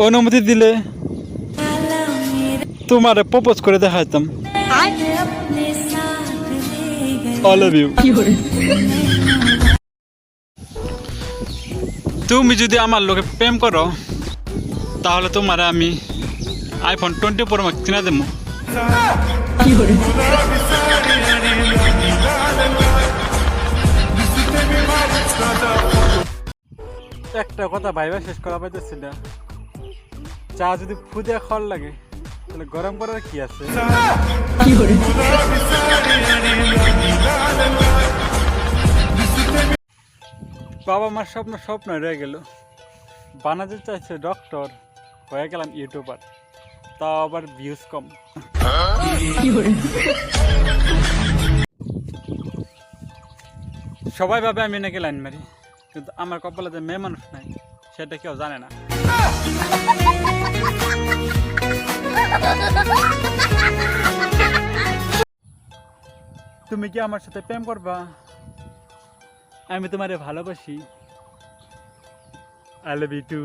অনুমতি দিলে তোমারে প্রপোজ করে দেখাইতাম। I love you. তুমি যদি আমার লোকে প্রেম করো তাহলে তোমার আমি আইফোন 20 Pro Max কিনে দেবো। একটা কথা ভাইবা শেষ করা পাইতেছি না, চা যদি ফুদে খাওয়ার লাগে তাহলে গরম করার কি আছে? বাবা মার স্বপ্ন স্বপ্ন রয়ে গেল, বানাতে চাইছে ডক্টর, হয়ে গেলাম ইউটিউবার, তাও আবার ভিউজ কম। সবাই ভাবে আমি নাকি লাইন মারি, কিন্তু আমার কপালে যে মেয়ে মানুষ নাই সেটা কেউ জানে না। তুমি কি আমার সাথে প্রেম করবা? আমি তোমারে ভালোবাসি। I love you too.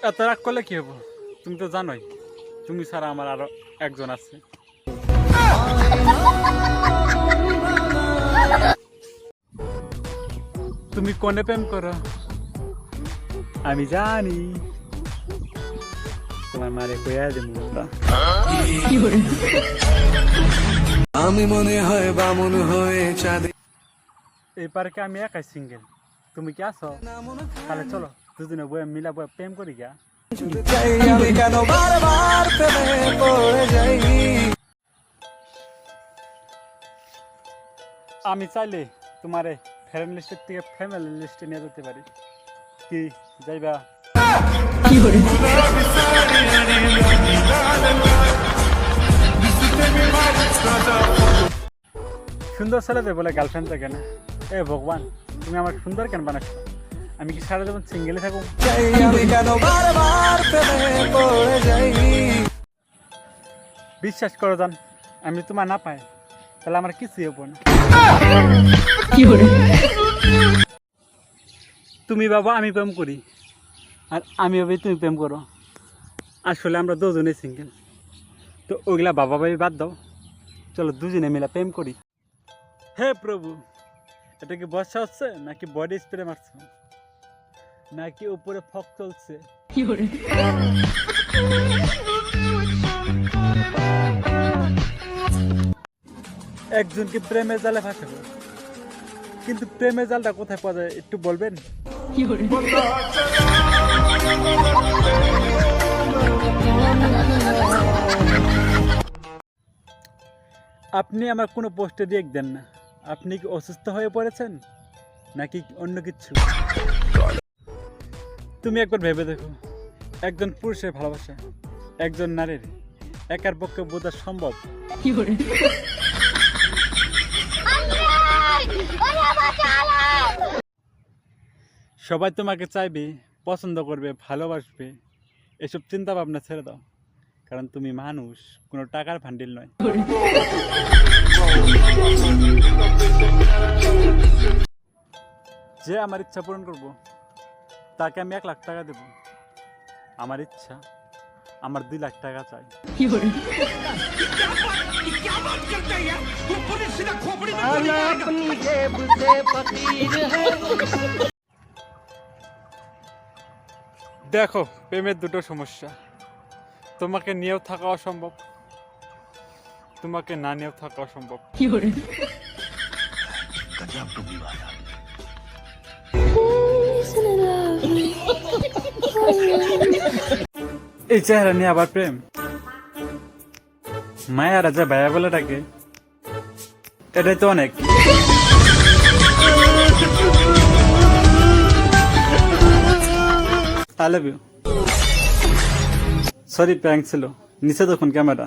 এত রাগ করলে কি হবো? তুমি তো জানোই তুমি ছাড়া আমার আরো একজন আছে। তুমি কোনে প্রেম করো আমি জানি, তোমার মারে কইয়া দেবো। আমি মনে হয় বামন হয়ে চাঁদে। এই পার্কে আমি একাই সিঙ্গেল, তুমি কি আছো? তাহলে চলো দুদিনে বয়ে মিলা বয়ে প্রেম করি গা। আমি চাইলে তোমারে ফ্রেন্ড লিস্টের থেকে ফ্যামিলি লিস্টে নিয়ে যেতে পারি, কি যাইবা? সুন্দর ছেলেদের বলে গার্লফ্রেন্ড থাকে না। এ ভগবান, তুমি আমার সুন্দর কেন বানাচ্ছ? আমি কি সারা জীবন সিঙ্গেলে থাকবো? বিশ্বাস করো জান, আমি তোমার না পাই তাহলে আমার কিছুই হবো না। তুমি বাবা আমি প্রেম করি, আর আমি ভাবি তুমি প্রেম করো। আসলে আমরা দুজনেই সিঙ্গেল, তো ওইগুলা বাবা ভাবি বাদ দাও, চলো দুজনে মিলে প্রেম করি। হে প্রভু, এটা কি বর্ষা হচ্ছে নাকি বডি স্প্রে মারছে নাকি উপরে ফক চলছে? একজনকে প্রেমের জালে ফাঁসাবো, কিন্তু প্রেমের জালটা কোথায় পাওয়া যায় একটু বলবেন? আপনি আমার কোনো পোস্টে রিয়েক্ট দেন না, আপনি কি অসুস্থ হয়ে পড়েছেন নাকি অন্য কিছু? তুমি একবার ভেবে দেখো, একজন পুরুষের ভালোবাসা একজন নারীর একার পক্ষে বোঝা সম্ভব? সবাই তোমাকে চাইবে, পছন্দ করবে, ভালোবাসবে, এসব চিন্তা ভাবনা ছেড়ে দাও, কারণ তুমি মানুষ, কোনো টাকার ভান্ডিল নয়। যে আমার ইচ্ছা পূরণ করব তাকে আমি 1 লাখ টাকা দেব। আমার ইচ্ছা, আমার 2 লাখ টাকা চাই। দেখো, প্রেমের দুটো সমস্যা, তোমাকে নিয়েও থাকা অসম্ভব, তোমাকে না নিয়েও থাকা অসম্ভব। এই চেহারা নিয়ে আবার প্রেম? মায়া রাজা ভাইয়া বলে ডাকে, এটাই তো অনেক। I love you. Sorry, prank ছিল, নিচে তখন ক্যামেরা।